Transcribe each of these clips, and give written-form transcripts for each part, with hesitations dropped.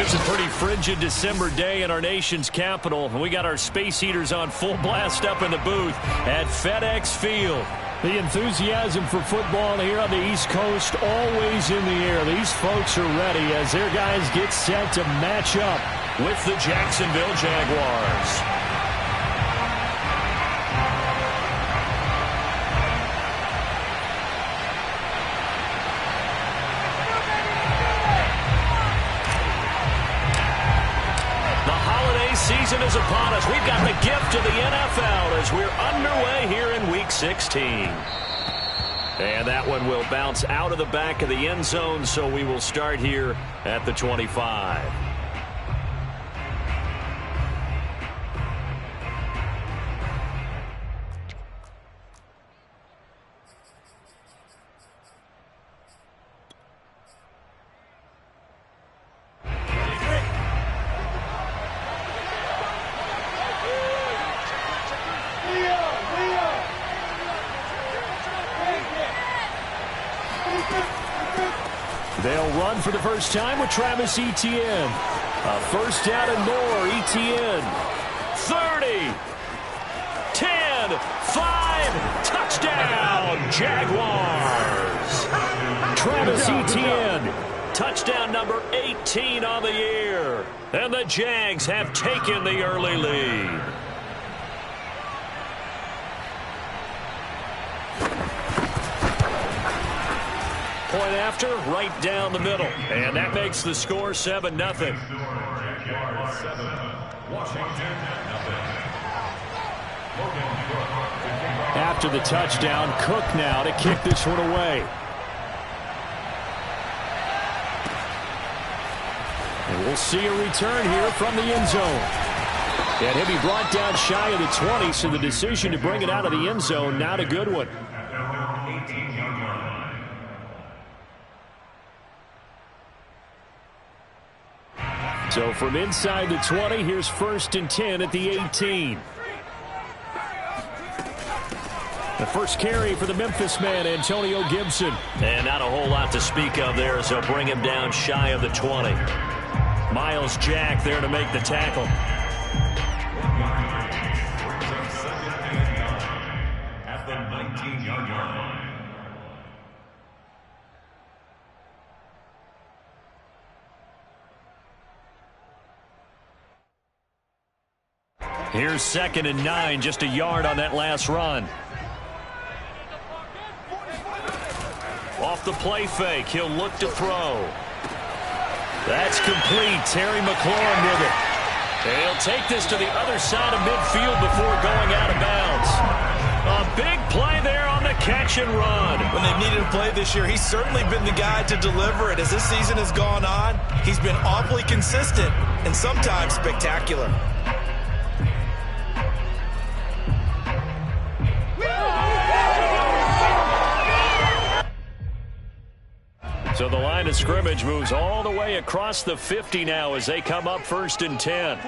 It's a pretty frigid December day in our nation's capital. We got our space heaters on full blast up in the booth at FedEx Field. The enthusiasm for football here on the East Coast always in the air. These folks are ready as their guys get set to match up with the Jacksonville Jaguars. Season is upon us. We've got the gift of the NFL as we're underway here in Week 16. And that one will bounce out of the back of the end zone, so we will start here at the 25. They'll run for the first time with Travis Etienne. A first down and more. Etienne. 30. 10. 5. Touchdown. Jaguars. Travis Etienne. Touchdown number 18 on the year. And the Jags have taken the early lead. Point after, right down the middle. And that makes the score 7-0. After the touchdown, Cook now to kick this one away. And we'll see a return here from the end zone. And he'll be brought down shy of the 20, so the decision to bring it out of the end zone, not a good one. So from inside the 20, here's 1st and 10 at the 18. The first carry for the Memphis man, Antonio Gibson. And not a whole lot to speak of there, so bring him down shy of the 20. Miles Jack there to make the tackle. At the 19-yard line. Here's 2nd and 9, just a yard on that last run. Off the play fake, he'll look to throw. That's complete. Terry McLaurin with it. And he'll take this to the other side of midfield before going out of bounds. A big play there on the catch and run. When they've needed a play this year, he's certainly been the guy to deliver it. As this season has gone on, he's been awfully consistent and sometimes spectacular. So the line of scrimmage moves all the way across the 50 now as they come up 1st and 10.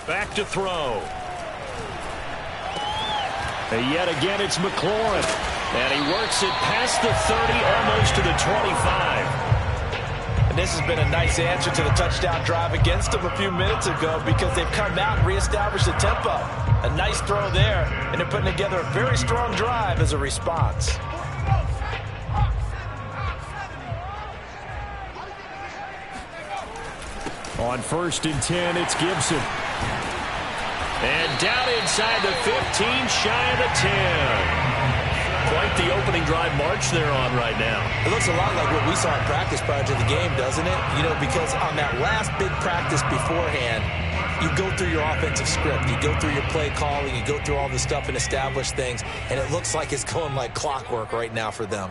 Back to throw. And yet again it's McLaurin. And he works it past the 30, almost to the 25. This has been a nice answer to the touchdown drive against them a few minutes ago because they've come out and reestablished the tempo. A nice throw there, and they're putting together a very strong drive as a response. On 1st and 10, it's Gibson. And down inside the 15, shy of the 10. Quite the opening drive march they're on right now. It looks a lot like what we saw in practice prior to the game, doesn't it? You know, because on that last big practice beforehand, you go through your offensive script. You go through your play calling. You go through all the stuff and establish things. And it looks like it's going like clockwork right now for them.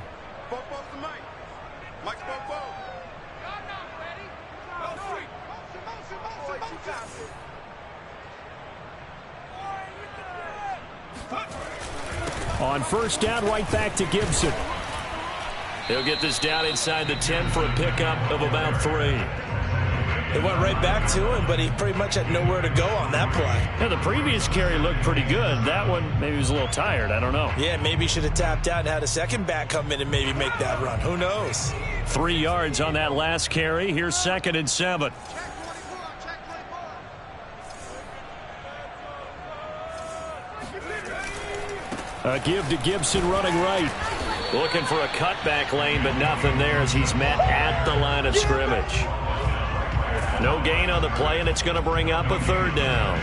On 1st down, right back to Gibson. He'll get this down inside the 10 for a pickup of about 3. It went right back to him, but he pretty much had nowhere to go on that play. Yeah, the previous carry looked pretty good. That one, maybe he was a little tired. I don't know. Yeah, maybe he should have tapped out and had a second back come in and maybe make that run. Who knows? 3 yards on that last carry. Here's 2nd and 7. A give to Gibson running right. Looking for a cutback lane, but nothing there as he's met at the line of scrimmage. No gain on the play, and it's going to bring up a 3rd down.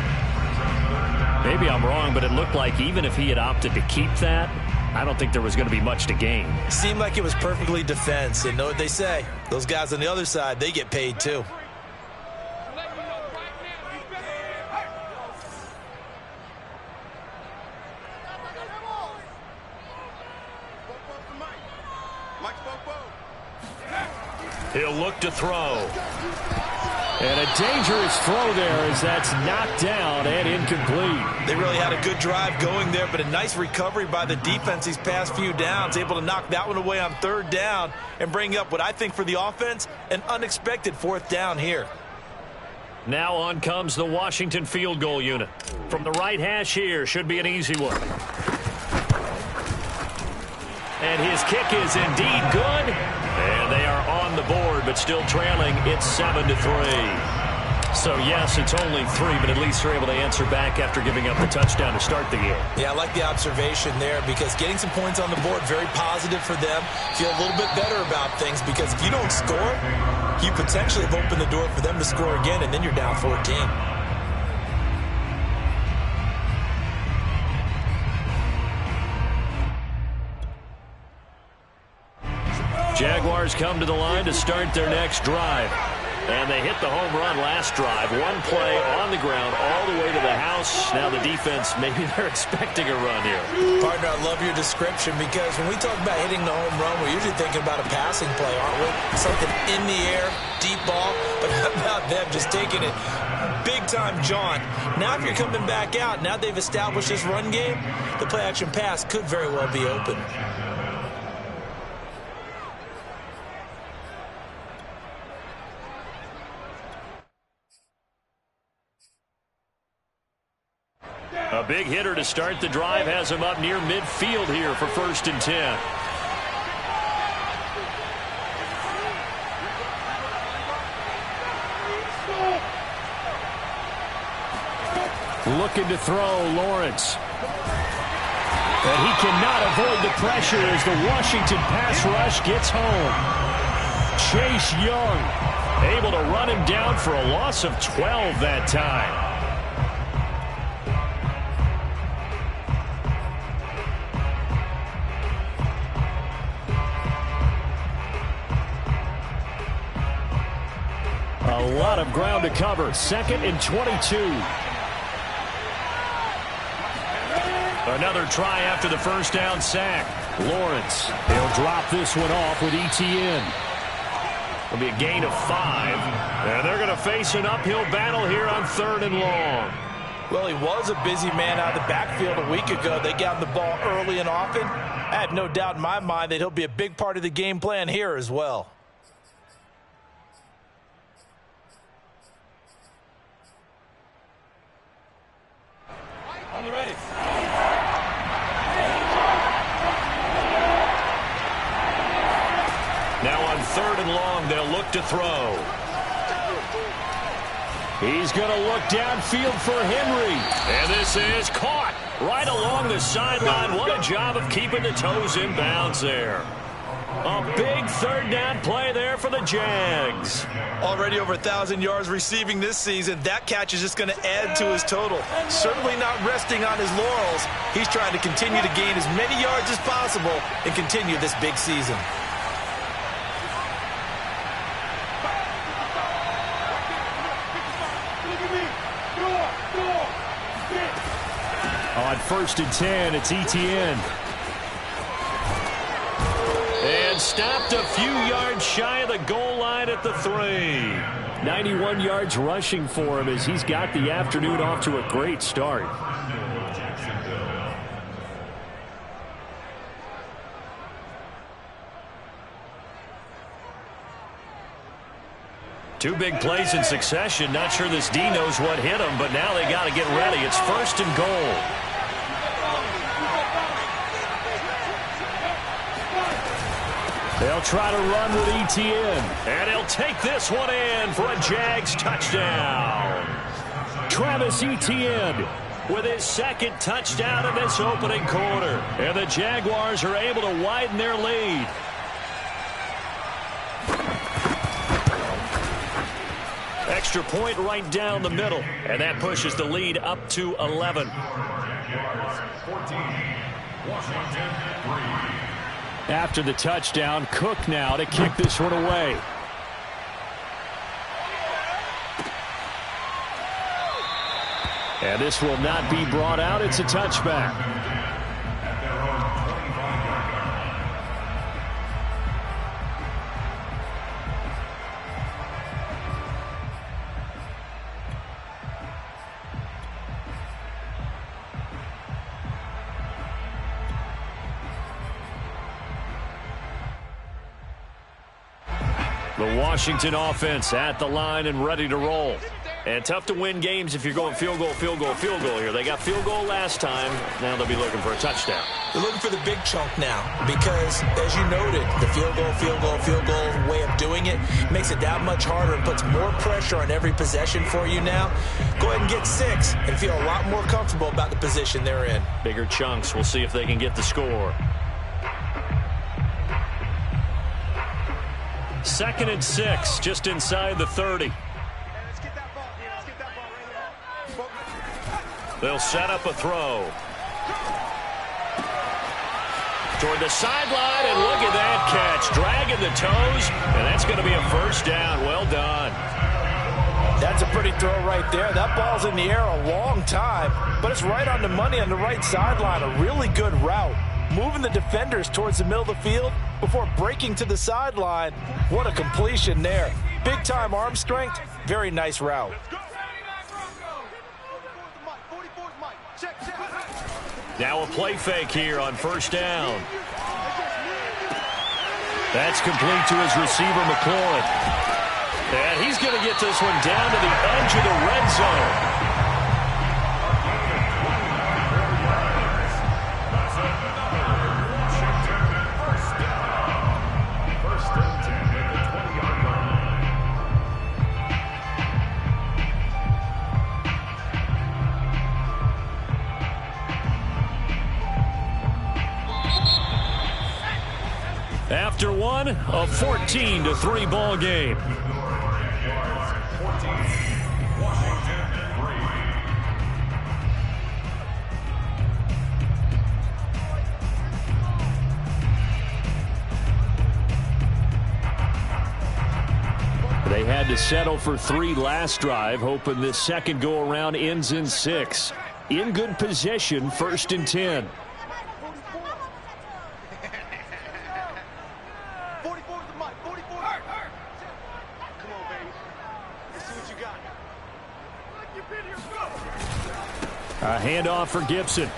Maybe I'm wrong, but it looked like even if he had opted to keep that, I don't think there was going to be much to gain. Seemed like it was perfectly defense, and know what they say. Those guys on the other side, they get paid too. He'll look to throw. And a dangerous throw there as that's knocked down and incomplete. They really had a good drive going there, but a nice recovery by the defense these past few downs. Able to knock that one away on 3rd down and bring up what I think for the offense, an unexpected 4th down here. Now on comes the Washington field goal unit. From the right hash here, should be an easy one. And his kick is indeed good. And they are on the board, but still trailing. It's 7-3. So, yes, it's only 3, but at least they're able to answer back after giving up the touchdown to start the game. Yeah, I like the observation there because getting some points on the board, very positive for them. Feel a little bit better about things because if you don't score, you potentially have opened the door for them to score again, and then you're down 14. Jaguars come to the line to start their next drive. And they hit the home run last drive. One play on the ground all the way to the house. Now the defense, maybe they're expecting a run here. Partner, I love your description because when we talk about hitting the home run, we're usually thinking about a passing play, aren't we? Something in the air, deep ball. But how about them just taking it big-time jaunt? Now if you're coming back out, now they've established this run game, the play-action pass could very well be open. A big hitter to start the drive has him up near midfield here for 1st and 10. Looking to throw, Lawrence. And he cannot avoid the pressure as the Washington pass rush gets home. Chase Young able to run him down for a loss of 12 that time. A lot of ground to cover. 2nd and 22. Another try after the 1st down sack. Lawrence, he'll drop this one off with ETN. It'll be a gain of 5. And they're going to face an uphill battle here on 3rd and long. Well, he was a busy man out of the backfield a week ago. They got him the ball early and often. I have no doubt in my mind that he'll be a big part of the game plan here as well. Now on 3rd and long, they'll look to throw. He's going to look downfield for Henry. And this is caught right along the sideline. What a job of keeping the toes in bounds there. A big 3rd down play there for the Jags. Already over 1,000 yards receiving this season. That catch is just going to add to his total. Certainly not resting on his laurels. He's trying to continue to gain as many yards as possible and continue this big season. On 1st and 10, it's ETN. And stopped a few yards shy of the goal line at the 3. 91 yards rushing for him as he's got the afternoon off to a great start. Two big plays in succession. Not sure this D knows what hit him, but now they got to get ready. It's 1st and goal. They'll try to run with Etienne. And he'll take this one in for a Jags touchdown. Travis Etienne with his 2nd touchdown in this opening quarter. And the Jaguars are able to widen their lead. Extra point right down the middle. And that pushes the lead up to 11. After the touchdown, Cook now to kick this one away. And this will not be brought out. It's a touchback. The Washington offense at the line and ready to roll. And tough to win games if you're going field goal, field goal, field goal here. They got field goal last time. Now they'll be looking for a touchdown. They're looking for the big chunk now because, as you noted, the field goal, field goal, field goal way of doing it makes it that much harder and puts more pressure on every possession for you now. Go ahead and get 6 and feel a lot more comfortable about the position they're in. Bigger chunks. We'll see if they can get the score. 2nd and 6, just inside the 30. They'll set up a throw. Toward the sideline, and look at that catch. Dragging the toes, and that's going to be a 1st down. Well done. That's a pretty throw right there. That ball's in the air a long time, but it's right on the money on the right sideline. A really good route. Moving the defenders towards the middle of the field before breaking to the sideline. What a completion there. Big-time arm strength. Very nice route. Now a play fake here on 1st down. That's complete to his receiver, McLaurin. And he's going to get this one down to the edge of the red zone. After one, a 14-3 ball game. They had to settle for 3 last drive, hoping this second go-around ends in 6. In good position, 1st and 10. A handoff for Gibson.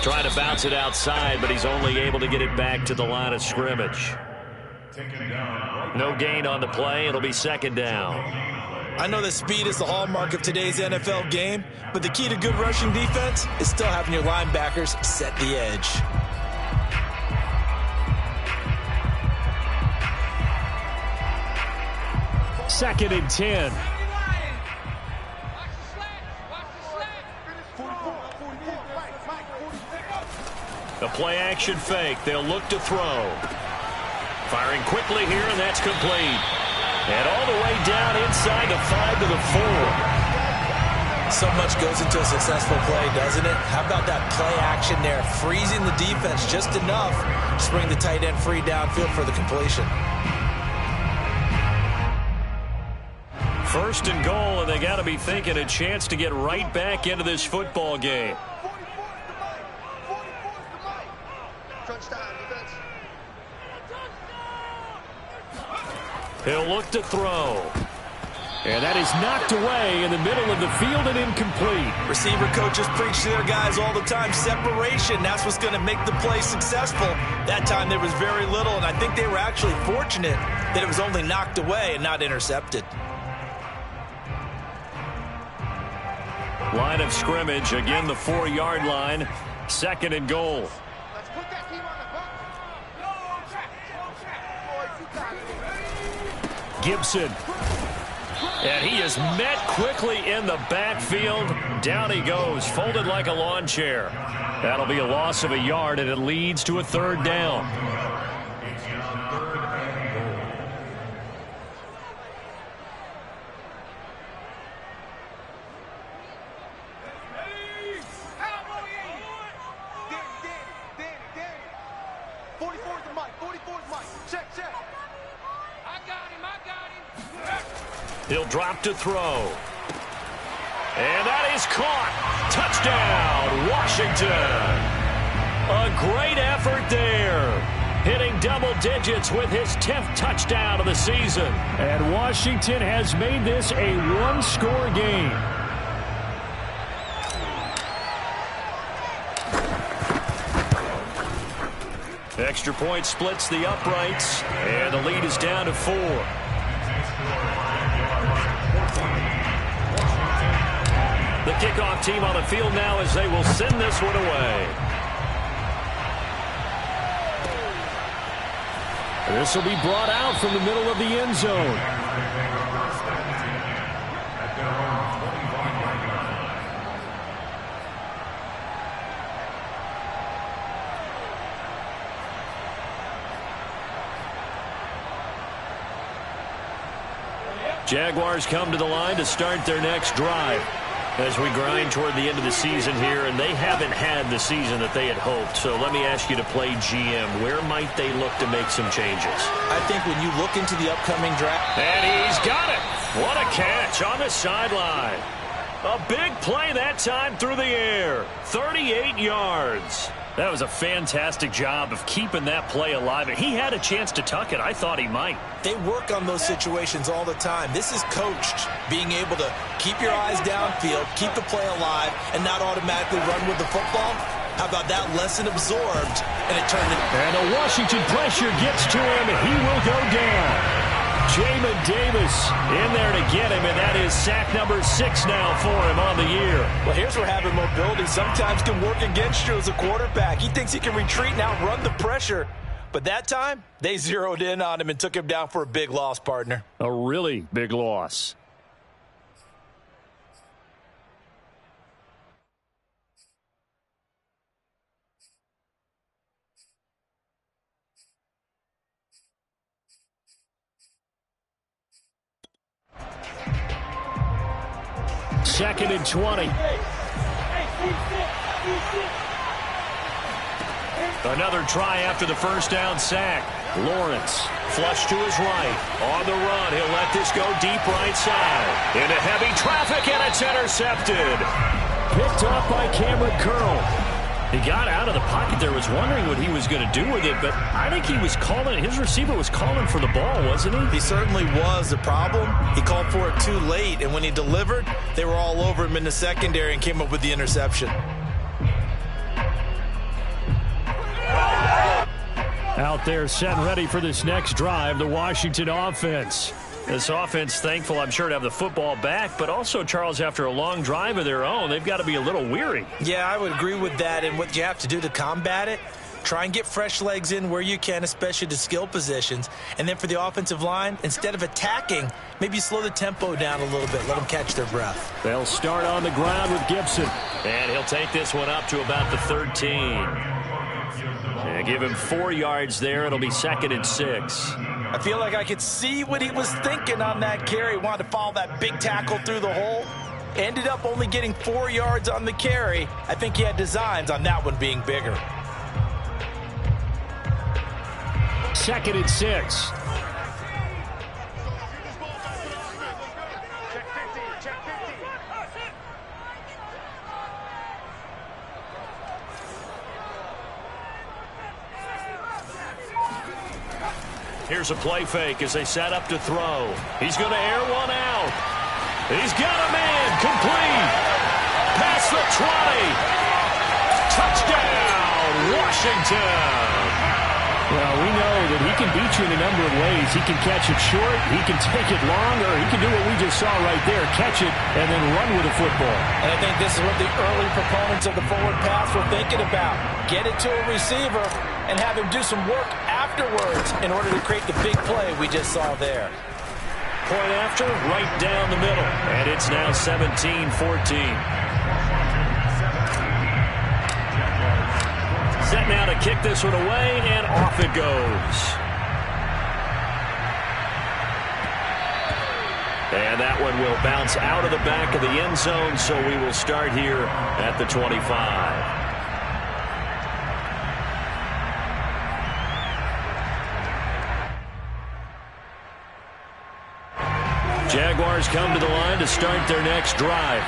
Trying to bounce it outside, but he's only able to get it back to the line of scrimmage. No gain on the play. It'll be 2nd down. I know that speed is the hallmark of today's NFL game, but the key to good rushing defense is still having your linebackers set the edge. Second and 10. The play-action fake. They'll look to throw. Firing quickly here, and that's complete. And all the way down inside the 5 to the 4. So much goes into a successful play, doesn't it? How about that play action there? Freezing the defense just enough to bring the tight end free downfield for the completion. 1st and goal, and they got to be thinking a chance to get right back into this football game. He'll look to throw. And that is knocked away in the middle of the field and incomplete. Receiver coaches preach to their guys all the time. Separation, that's what's going to make the play successful. That time there was very little, and I think they were actually fortunate that it was only knocked away and not intercepted. Line of scrimmage, again the 4-yard line, 2nd and goal. Let's put that team on the bus. Gibson. And he is met quickly in the backfield. Down he goes, folded like a lawn chair. That'll be a loss of a yard, and it leads to a 3rd down. He'll drop to throw. And that is caught. Touchdown, Washington. A great effort there. Hitting double digits with his 10th touchdown of the season. And Washington has made this a one-score game. Extra point splits the uprights, and the lead is down to 4. The kickoff team on the field now as they will send this one away. This will be brought out from the middle of the end zone. Jaguars come to the line to start their next drive as we grind toward the end of the season here, and they haven't had the season that they had hoped. So let me ask you to play GM. Where might they look to make some changes? I think when you look into the upcoming draft. And he's got it. What a catch on the sideline. A big play that time through the air. 38 yards. That was a fantastic job of keeping that play alive. And he had a chance to tuck it. I thought he might. They work on those situations all the time. This is coached, being able to keep your eyes downfield, keep the play alive, and not automatically run with the football. How about that lesson absorbed, and it turned it. And the Washington pressure gets to him, and he will go down. MoeDaBeast in there to get him, and that is sack number 6 now for him on the year. Well, here's where having mobility sometimes can work against you as a quarterback. He thinks he can retreat and outrun the pressure. But that time, they zeroed in on him and took him down for a big loss, partner. A really big loss. Second and 20. Another try after the first down sack. Lawrence, flush to his right. On the run, he'll let this go deep right side. Into heavy traffic, and it's intercepted. Picked off by Cameron Curl. He got out of the pocket there, was wondering what he was going to do with it, but I think he was calling, his receiver was calling for the ball, wasn't he? He certainly was. The problem, he called for it too late, and when he delivered, they were all over him in the secondary and came up with the interception. Out there set and ready for this next drive, the Washington offense. This offense thankful, I'm sure, to have the football back, but also, Charles, after a long drive of their own, they've got to be a little weary. Yeah, I would agree with that, and what you have to do to combat it, try and get fresh legs in where you can, especially to skill positions. And then for the offensive line, instead of attacking, maybe slow the tempo down a little bit, let them catch their breath. They'll start on the ground with Gibson. And he'll take this one up to about the 13. And give him 4 yards there. It'll be 2nd and 6. I feel like I could see what he was thinking on that carry. Wanted to follow that big tackle through the hole. Ended up only getting 4 yards on the carry. I think he had designs on that one being bigger. 2nd and 6. Here's a play fake as they set up to throw. He's going to air one out. He's got a man complete. Past the 20. Touchdown, Washington. Well, we know that he can beat you in a number of ways. He can catch it short, he can take it long, or he can do what we just saw right there, catch it and then run with the football. And I think this is what the early proponents of the forward pass were thinking about. Get it to a receiver and have him do some work afterwards in order to create the big play we just saw there. Point after, right down the middle. And it's now 17-14. Set now to kick this one away, and off it goes. And that one will bounce out of the back of the end zone, so we will start here at the 25. Jaguars come to the line to start their next drive.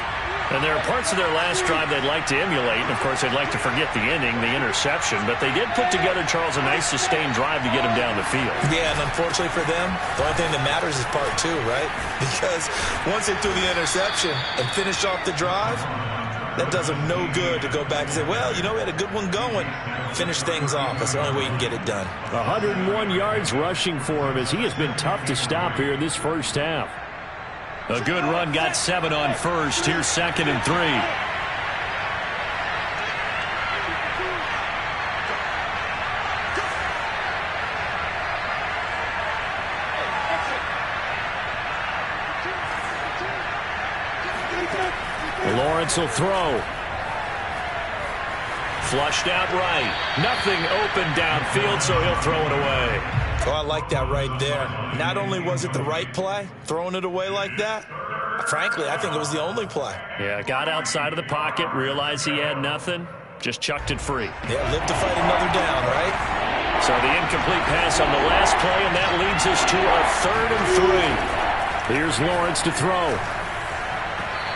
And there are parts of their last drive they'd like to emulate. And, of course, they'd like to forget the ending, the interception. But they did put together, Charles, a nice sustained drive to get him down the field. Yeah, and unfortunately for them, the only thing that matters is part two, right? Because once they threw the interception and finished off the drive, that does them no good to go back and say, well, you know, we had a good one going. Finish things off. That's the only way you can get it done. 101 yards rushing for him as he has been tough to stop here in this first half. A good run, got 7 on first. Here's 2nd and 3. Lawrence will throw. Flushed out right. Nothing open downfield, so he'll throw it away. Oh, I like that right there. Not only was it the right play, throwing it away like that, frankly, I think it was the only play. Yeah, got outside of the pocket, realized he had nothing, just chucked it free. Yeah, live to fight another down, right? So the incomplete pass on the last play, and that leads us to our 3rd and 3. Here's Lawrence to throw.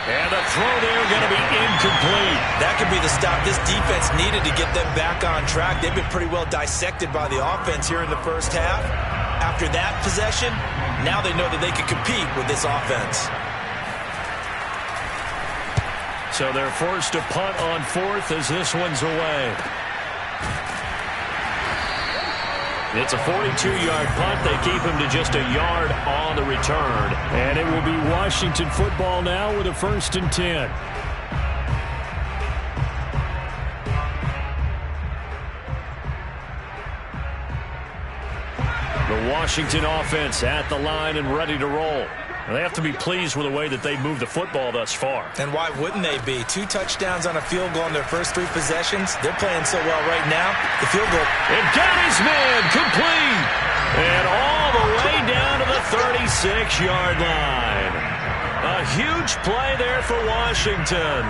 And the throw there going to be incomplete. That could be the stop this defense needed to get them back on track. They've been pretty well dissected by the offense here in the first half. After that possession, now they know that they can compete with this offense. So they're forced to punt on 4th as this one's away. It's a 42-yard punt. They keep him to just a yard on the return. And it will be Washington football now with a 1st and 10. The Washington offense at the line and ready to roll. They have to be pleased with the way that they've moved the football thus far. And why wouldn't they be? 2 touchdowns on a field goal in their first 3 possessions. They're playing so well right now. The field goal. And got his man complete. And all the way down to the 36-yard line. A huge play there for Washington.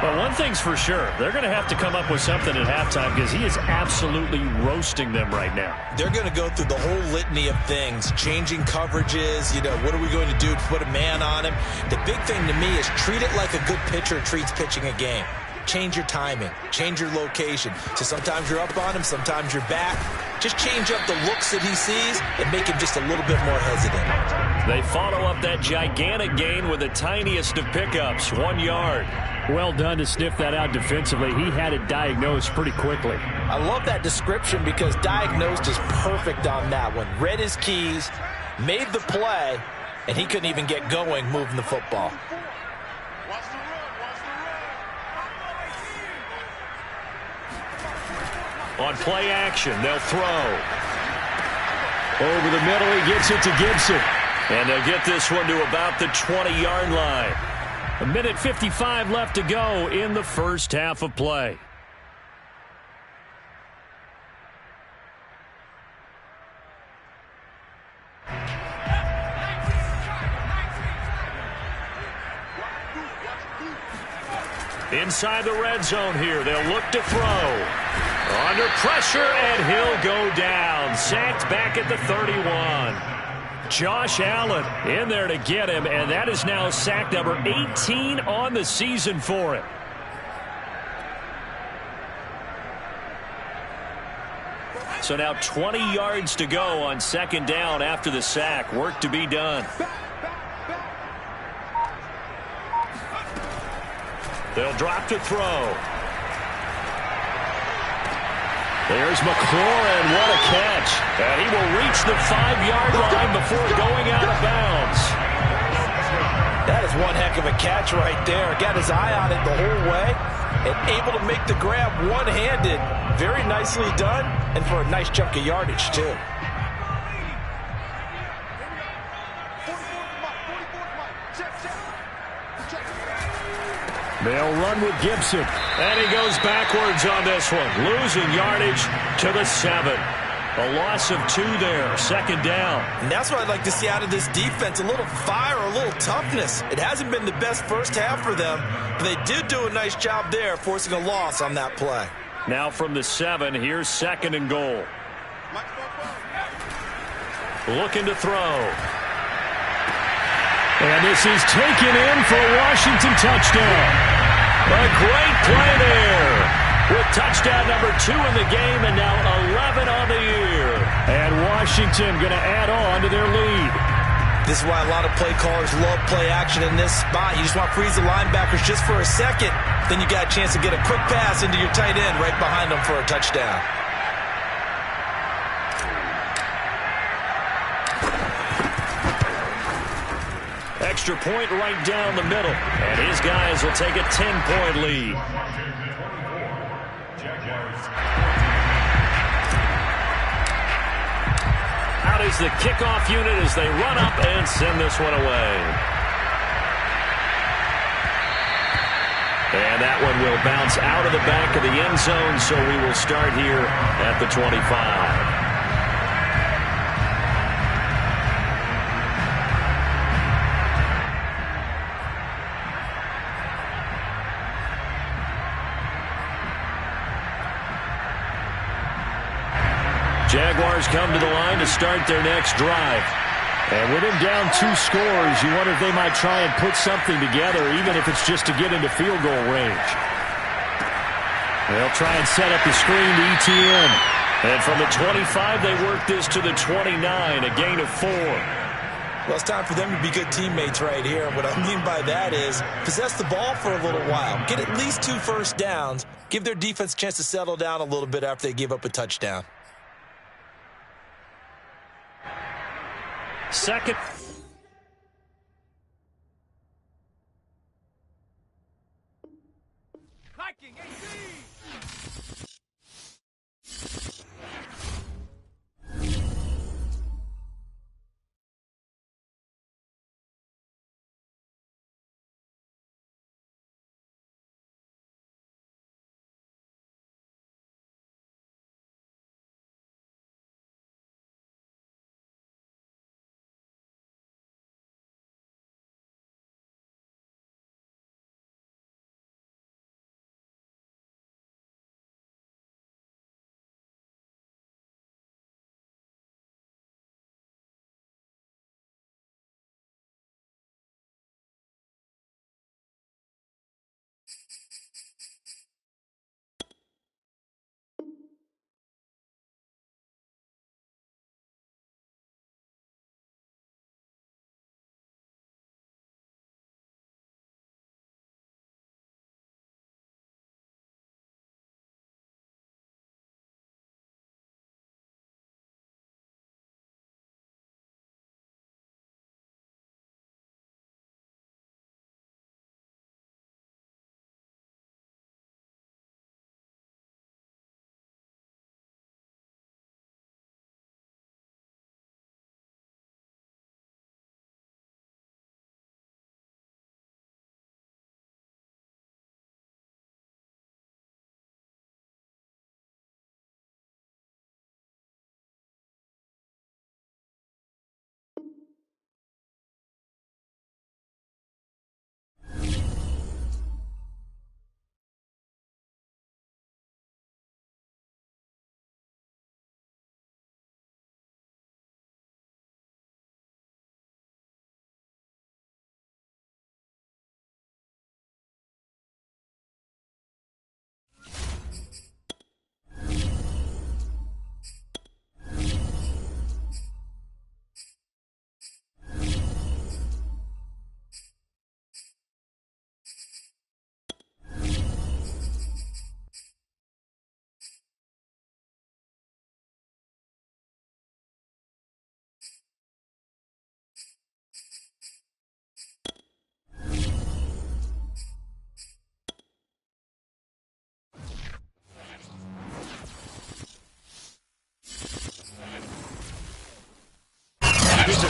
But one thing's for sure, they're going to have to come up with something at halftime because he is absolutely roasting them right now. They're going to go through the whole litany of things, changing coverages, you know, what are we going to do to put a man on him? The big thing to me is treat it like a good pitcher treats pitching a game. Change your timing, change your location. So sometimes you're up on him, sometimes you're back. Just change up the looks that he sees and make him just a little bit more hesitant. They follow up that gigantic gain with the tiniest of pickups, 1 yard. Well done to sniff that out defensively. He had it diagnosed pretty quickly. I love that description because diagnosed is perfect on that one. Read his keys, made the play, and he couldn't even get going moving the football. On play action, they'll throw. Over the middle, he gets it to Gibson. And they'll get this one to about the 20-yard line. 1:55 left to go in the first half of play. Inside the red zone here, they'll look to throw. Under pressure, and he'll go down. Sacked back at the 31. Josh Allen in there to get him, and that is now sack number 18 on the season for him. So now 20 yards to go on 2nd down after the sack. Work to be done. They'll drop to throw. There's McLaurin. What a catch. And he will reach the 5-yard line before going out of bounds. That is one heck of a catch right there. Got his eye on it the whole way and able to make the grab one-handed. Very nicely done and for a nice chunk of yardage, too. They'll run with Gibson. And he goes backwards on this one. Losing yardage to the 7. A loss of 2 there. Second down. And that's what I'd like to see out of this defense. A little fire, a little toughness. It hasn't been the best first half for them, but they did do a nice job there, forcing a loss on that play. Now from the 7, here's 2nd and goal. Looking to throw. And this is taken in for a Washington touchdown. A great play there. With touchdown number 2 in the game and now 11 on the year. And Washington going to add on to their lead. This is why a lot of play callers love play action in this spot. You just want to freeze the linebackers just for a second. Then you got a chance to get a quick pass into your tight end right behind them for a touchdown. Extra point right down the middle. And his guys will take a 10-point lead. Out is the kickoff unit as they run up and send this one away. And that one will bounce out of the back of the end zone, so we will start here at the 25. Jaguars come to the line to start their next drive. And with him down 2 scores, you wonder if they might try and put something together, even if it's just to get into field goal range. They'll try and set up the screen to ETN. And from the 25, they work this to the 29, a gain of 4. Well, it's time for them to be good teammates right here. What I mean by that is possess the ball for a little while. Get at least 2 first downs. Give their defense a chance to settle down a little bit after they give up a touchdown. Second.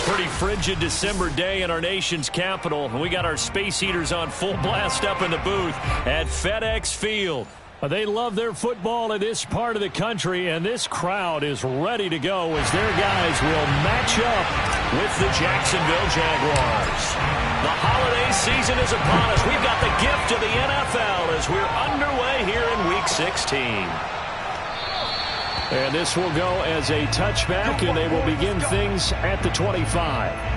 Pretty frigid December day in our nation's capital. We got our space heaters on full blast up in the booth at FedEx Field. They love their football in this part of the country, and this crowd is ready to go as their guys will match up with the Jacksonville Jaguars. The holiday season is upon us. We've got the gift of the NFL as we're underway here in Week 16. And this will go as a touchback, and they will begin things at the 25.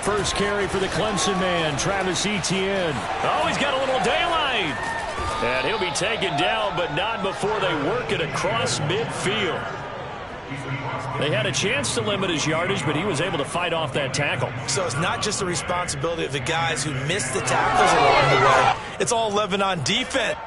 First carry for the Clemson man, Travis Etienne. Oh, he's got a little daylight. And he'll be taken down, but not before they work it across midfield. They had a chance to limit his yardage, but he was able to fight off that tackle. So it's not just the responsibility of the guys who missed the tackles along the way. It's all 11 on defense.